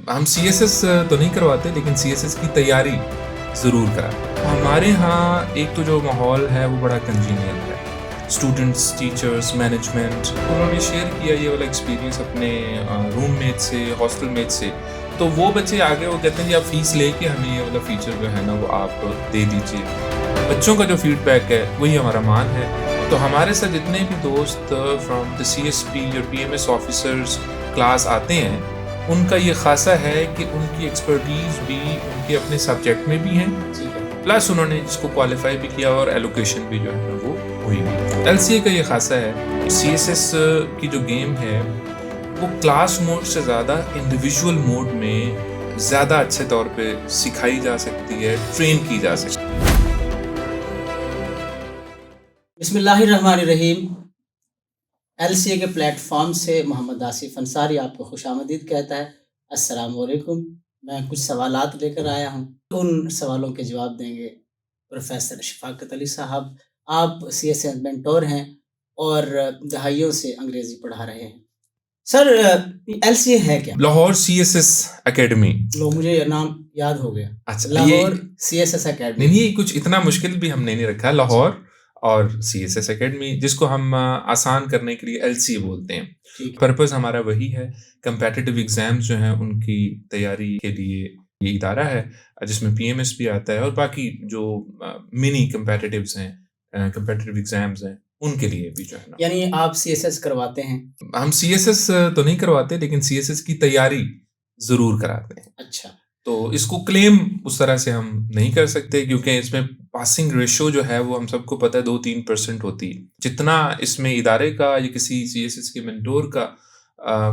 हम CSS तो नहीं करवाते, लेकिन CSS की तैयारी ज़रूर कराते हैं। हमारे यहाँ एक तो जो माहौल है वो बड़ा कंजीनियल है। स्टूडेंट्स, टीचर्स, मैनेजमेंट, उन्होंने शेयर किया ये वाला एक्सपीरियंस अपने रूममेट से, हॉस्टलमेट से। तो वो बच्चे आगे वो कहते हैं कि आप फ़ीस लेके हमें ये वाला फ़ीचर जो है ना वो आप दे दीजिए। बच्चों का जो फ़ीडबैक है वही हमारा मान है। तो हमारे साथ जितने भी दोस्त फ्रॉम द CSP और PMS ऑफिसर्स क्लास आते हैं, उनका ये खासा है कि उनकी एक्सपर्टीज़ भी उनके अपने सब्जेक्ट में भी हैं, प्लस उन्होंने इसको क्वालिफाई भी किया और एलोकेशन भी जो है ना वो हुई भी। LCA का ये खासा है, CSS की जो गेम है वो क्लास मोड से ज़्यादा इंडिविजुअल मोड में ज़्यादा अच्छे तौर पे सिखाई जा सकती है, ट्रेन की जा सकती है। बिस्मिल्लाहिर्रहमानिर्रहीम। LCA के प्लेटफॉर्म से मोहम्मद आसिफ अंसारी आपको खुशामदीद कहता है। अस्सलाम वालेकुम। मैं कुछ सवालात लेकर आया हूँ, उन सवालों के जवाब देंगे प्रोफेसर शफ़ाकत अली साहब। आप CSS मेंटोर हैं और दहाइयों से अंग्रेज़ी पढ़ा रहे हैं। सर, LCA है क्या? Lahore CSS academy. लो, मुझे ये नाम याद हो गया। अच्छा, लाहौर CSS एकेडमी। नहीं, कुछ इतना मुश्किल भी हमने नहीं रखा। लाहौर और CSS एकेडमी, जिसको हम आसान करने के लिए LCA बोलते हैं। ठीक। पर्पस हमारा वही है, कंपेटिटिव एग्जाम्स जो हैं उनकी तैयारी के लिए ये इदारा है, जिसमें PMS भी आता है और बाकी जो मिनी कंपेटिटिव्स हैं, कंपेटिटिव एग्जाम्स हैं, उनके लिए भी जो है ना। यानी आप CSS करवाते हैं? हम CSS तो नहीं करवाते, लेकिन CSS की तैयारी ज़रूर कराते हैं। अच्छा। तो इसको क्लेम उस तरह से हम नहीं कर सकते, क्योंकि इसमें पासिंग रेशो जो है वो हम सबको पता है 2-3% होती है। जितना इसमें इदारे का या किसी CSS के मेंटोर का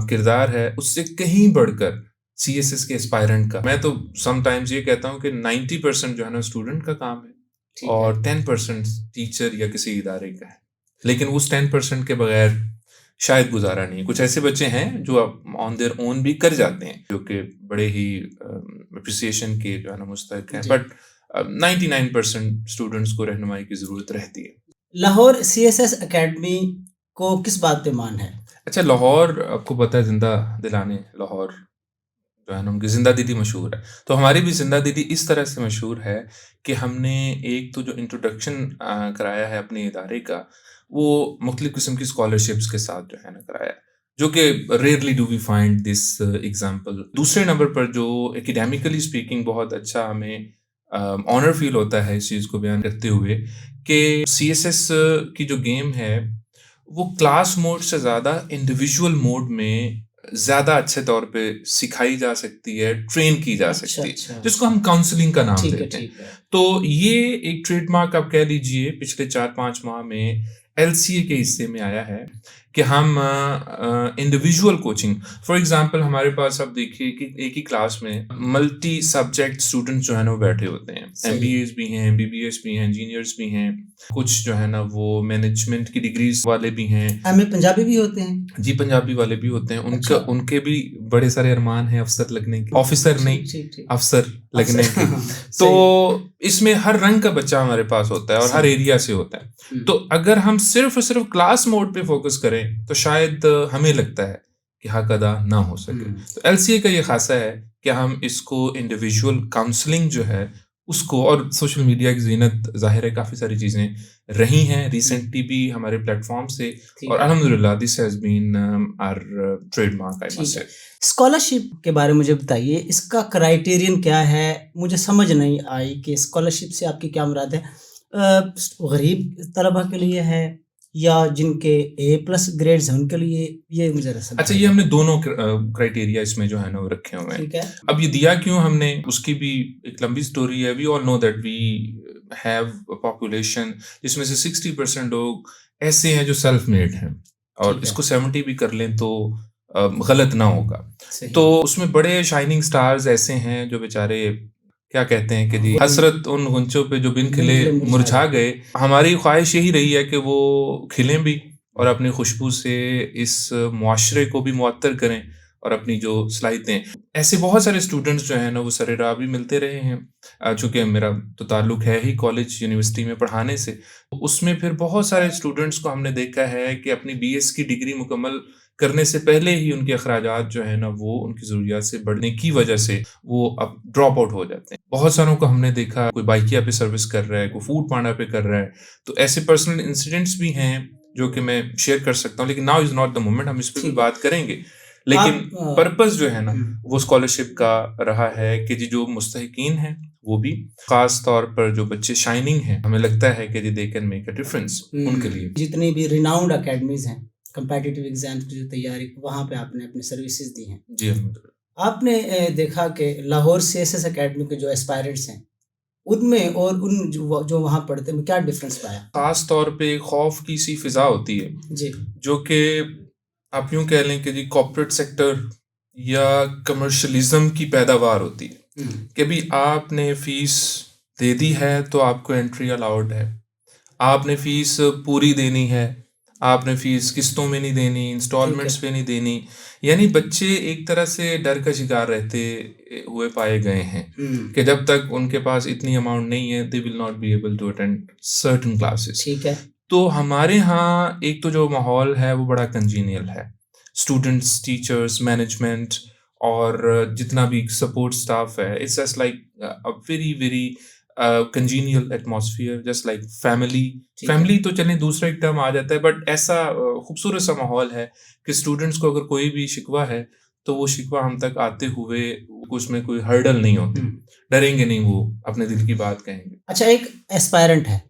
किरदार है, उससे कहीं बढ़कर CSS के एस्पायरेंट का। मैं तो समटाइम्स ये कहता हूँ कि 90% जो है ना स्टूडेंट का काम है और 10% टीचर या किसी इदारे का है। लेकिन उस 10% के बगैर शायद गुजारा नहीं। कुछ ऐसे बच्चे हैं जो ऑन देयर ओन भी कर जाते हैं, जो कि बड़े ही अप्रिसिएशन के जो है ना मुस्तहिक हैं, बट 99% स्टूडेंट्स को रहनुमाई की ज़रूरत रहती है। लाहौर CSS एकेडमी को किस बात पे मान है? अच्छा, लाहौर आपको पता है जिंदा दिलाने लाहौर जो है ना उनकी जिंदा दिली मशहूर है। तो हमारी भी जिंदा दिली इस तरह से मशहूर है कि हमने एक तो जो इंट्रोडक्शन कराया है अपने इदारे का, वो मुख्तलिफ किस्म की स्कॉलरशिप्स के साथ जो है ना कराया, जो कि rarely do we find this example. दूसरे नंबर पर जो एकेडमिकली स्पीकिंग बहुत अच्छा हमें ऑनर फील होता है इस चीज़ को बयान करते हुए कि CSS की जो गेम है वो क्लास मोड से ज़्यादा इंडिविजुअल मोड में ज़्यादा अच्छे तौर पे सिखाई जा सकती है, ट्रेन की जा सकती है, जिसको हम काउंसलिंग का नाम देते हैं। तो ये एक ट्रेडमार्क आप कह लीजिए पिछले 4-5 माह में LCA के हिस्से में आया है कि हम इंडिविजुअल कोचिंग, फॉर एग्जांपल हमारे पास आप देखिए कि एक ही क्लास में मल्टी सब्जेक्ट स्टूडेंट्स जो है ना वो बैठे होते हैं। MBAs भी हैं, BBS भी हैं, इंजीनियर्स भी हैं, कुछ जो है ना वो मैनेजमेंट की डिग्रीज वाले भी हैं। हमें पंजाबी भी होते हैं? जी, पंजाबी वाले भी होते हैं। उनके भी बड़े सारे अरमान हैं अफसर लगने के, ऑफिसर नहीं, अफसर लगने के। तो इसमें हर रंग का बच्चा हमारे पास होता है और हर एरिया से होता है। तो अगर हम सिर्फ क्लास मोड पे फोकस करें तो शायद हमें लगता है कि हक अदा ना हो सके। तो LCA का ये खासा है कि हम इसको इंडिविजुअल काउंसलिंग जो है उसको, और सोशल मीडिया की ज़ीनत ज़ाहिर है काफ़ी सारी चीज़ें रही हैं रिसेंटली भी हमारे प्लेटफॉर्म से, और अल्हम्दुलिल्लाह this has been our trademark, I must say. Scholarship के बारे में मुझे बताइए, इसका क्राइटेरियन क्या है? मुझे समझ नहीं आई कि स्कॉलरशिप से आपकी क्या मुराद है? गरीब तलबा के लिए है या जिनके A+ ग्रेड्स हैं उनके लिए? ये मुझे अच्छा, ये हमने दोनों क्राइटेरिया इसमें जो है ना वो रखे हुए हैं। ठीक है। अब ये दिया क्यों हमने, उसकी भी एक लंबी स्टोरी है। We all know that we have a population जिसमें से 60% लोग ऐसे हैं जो सेल्फ मेड हैं, और इसको 70 भी कर लें तो गलत ना होगा। तो उसमें बड़े शाइनिंग स्टार्स ऐसे हैं जो बेचारे क्या कहते हैं कि जी, हसरत उन गुंचों पे जो बिन खिले मुरझा गए। हमारी ख्वाहिश यही रही है कि वो खिलें भी और अपनी खुशबू से इस मुआशरे को भी मुअत्तर करें और अपनी जो सलाहियतें। ऐसे बहुत सारे स्टूडेंट्स जो हैं ना वो सरेराह भी मिलते रहे हैं। चूँकि मेरा तो ताल्लुक है ही कॉलेज यूनिवर्सिटी में पढ़ाने से, उसमें फिर बहुत सारे स्टूडेंट्स को हमने देखा है कि अपनी BS की डिग्री मुकम्मल करने से पहले ही उनके अखराजात जो है ना वो उनकी ज़रूरियात से बढ़ने की वजह से वो अब ड्रॉप आउट हो जाते हैं। बहुत सारों को हमने देखा, कोई बाइकिया पे सर्विस कर रहा है, कोई फूड पांडा पे कर रहा है। तो ऐसे पर्सनल इंसिडेंट्स भी हैं जो कि मैं शेयर कर सकता हूँ, लेकिन now is not the moment, हम इस पे भी ठीक है। बात करेंगे। लेकिन आप पर्पस जो है ना हुँ, वो स्कॉलरशिप का रहा है कि जी जो मुस्तहिकीन हैं वो भी, खास तौर पर जो बच्चे शाइनिंग हैं, हमें लगता है कि जी they can make a difference उनके लिए। जितनी भी रिनाउंड अकेडमीज़ हैं, कॉम्पिटिटिव एग्ज़ाम्स की जो तैयारी, वहाँ पे आपने अपनी सर्विसेज़ दी हैं। जी अल्हम्दुलिल्लाह। आपने देखा कि लाहौर सीएसएस अकेडमी के जो एस्पायरेंट्स हैं, उनमें और उन जो वहाँ पढ़ते हैं, में क्या डिफ़रेंस पाया? खास तौर पे खौफ की सी फिजा होती है, जी। जो कि आप यूं कह लें कि जी कॉर्पोरेट सेक्टर या कमर्शलिज्म की पैदावार होती है हुँ, कि भी आपने फीस दे दी है तो आपको एंट्री अलाउड है, आपने फीस पूरी देनी है, आपने फीस किस्तों में नहीं देनी, ठीक इंस्टॉलमेंट्स है। पे नहीं देनी। यानी बच्चे एक तरह से डर का शिकार रहते हुए पाए गए हैं हुँ, कि जब तक उनके पास इतनी अमाउंट नहीं है they will not be able to attend certain classes. ठीक है। तो हमारे यहाँ एक तो जो माहौल है वो बड़ा कंजीनियल है। स्टूडेंट्स, टीचर्स, मैनेजमेंट और जितना भी सपोर्ट स्टाफ है, it's just like a very very congenial atmosphere, just like family. ठीक है। फैमिली तो चलें दूसरा एक टर्म आ जाता है, बट ऐसा खूबसूरत सा माहौल है कि स्टूडेंट्स को अगर कोई भी शिकवा है तो वो शिकवा हम तक आते हुए उसमें कोई हर्डल नहीं होती, हुँ। डरेंगे नहीं, वो अपने दिल की बात कहेंगे। अच्छा, एक एस्पायरेंट है,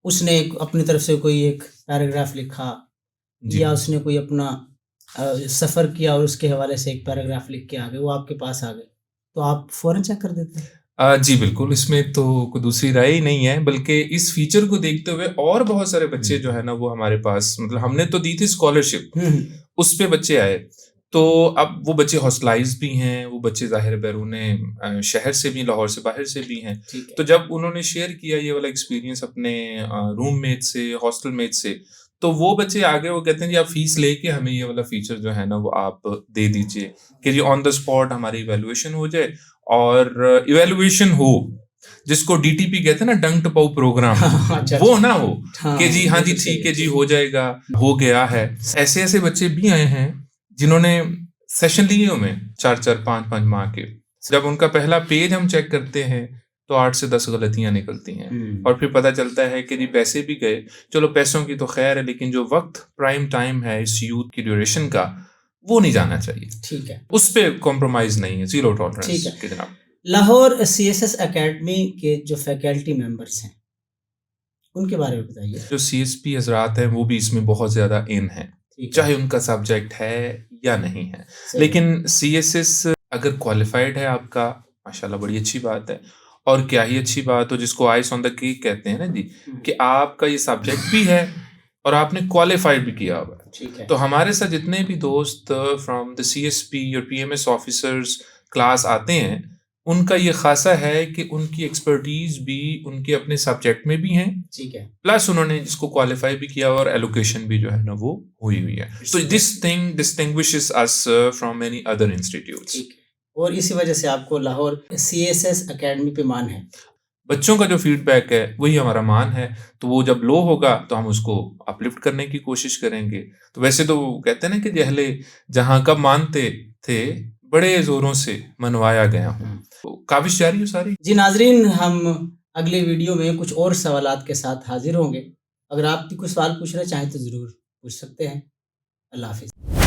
उसने एक अपनी तरफ से कोई एक पैराग्राफ लिखा, जी। या उसने कोई अपना सफ़र किया और उसके हवाले से एक पैराग्राफ लिख के आ गए, वो आपके पास आ गए, तो आप फ़ौरन चेक कर देते हैं? जी बिल्कुल, इसमें तो कोई दूसरी राय ही नहीं है, बल्कि इस फीचर को देखते हुए और बहुत सारे बच्चे जो है ना वो हमारे पास, मतलब हमने तो दी थी स्कॉलरशिप, हुँ, हुँ। उस पे बच्चे आए। तो अब वो बच्चे हॉस्टलाइज़्ड भी हैं, वो बच्चे ज़ाहिर है बैरूने शहर से भी, लाहौर से बाहर से भी हैं। ठीक है। तो जब उन्होंने शेयर किया ये वाला एक्सपीरियंस अपने रूममेट से, हॉस्टलमेट से, तो वो बच्चे आगे वो कहते हैं जी आप फीस लेके हमें ये वाला फीचर जो है ना वो आप दे दीजिए कि जी ऑन द स्पॉट हमारी इवैल्यूएशन हो जाए, और इवैल्यूएशन हो, जिसको डीटीपी कहते हैं ना, डंक टू पाउ प्रोग्राम, अच्छा, वो अच्छा। ना हो हाँ, कि जी हाँ जी बिल्कुल सही ठीक है है। जी हो जाएगा, हो गया है। ऐसे-ऐसे बच्चे भी आए हैं जिन्होंने सेशन लिए हुए हैं 4-4 5-5 माह के। जब उनका पहला पेज हम चेक करते हैं तो 8 से 10 गलतियाँ निकलती हैं, हुँ, और फिर पता चलता है कि जी पैसे भी गए। चलो पैसों की तो खैर है, लेकिन जो वक़्त प्राइम टाइम है इस यूथ की ड्यूरेशन का, वो नहीं जाना चाहिए। ठीक है, उस पे कॉम्प्रोमाइज़ नहीं है, ज़ीरो ठीक टॉलरेंस है। के जनाब। लाहौर सीएसएस अकेडमी के जो फैकल्टी मेंबर्स हैं, उनके बारे में बताइए? जो सीएसपी हज़रात हैं वो भी इसमें बहुत ज़्यादा इन हैं, ठीक है, चाहे उनका सब्जेक्ट है या नहीं है। सही है। लेकिन सीएसएस अगर क्वालिफ़ाइड है आपका, माशाल्लाह बड़ी अच्छी बात है। और क्या ही अच्छी बात हो, जिसको आइस ऑन द केक कहते हैं ना जी, हुँ, कि आपका ये सब्जेक्ट भी है और आपने क्वालिफ़ाइड भी किया हुआ है। ठीक है। तो हमारे साथ जितने भी दोस्त फ्रॉम द सीएसपी और पीएमएस ऑफिसर्स क्लास आते हैं, उनका ये ख़ासा है कि उनकी एक्सपर्टीज़ भी उनके अपने सब्जेक्ट में भी हैं, ठीक है। प्लस उन्होंने इसको क्वालिफ़ाई भी किया और एलोकेशन भी जो है ना वो हुई हुई है। तो this thing distinguishes us from many other institutes. ठीक है। और इसी वजह से आपको लाहौर सीएसएस अकेडमी पे मान है। बच्चों का जो फीडबैक है वही हमारा मान है, तो वो जब लो होगा तो हम उसको अपलिफ्ट करने की कोशिश करेंगे। तो वैसे तो वो कहते हैं ना कि जहले जहाँ कब मानते थे, बड़े ज़ोरों से मनवाया गया हूँ। हुँ। तो काबिश जारी हो सारी। जी नाज़रीन, हम अगले वीडियो में कुछ और सवालात के साथ हाज़िर होंगे। अगर आप भी कुछ सवाल पूछना चाहें तो ज़रूर पूछ सकते हैं। अल्लाह हाफ़िज़।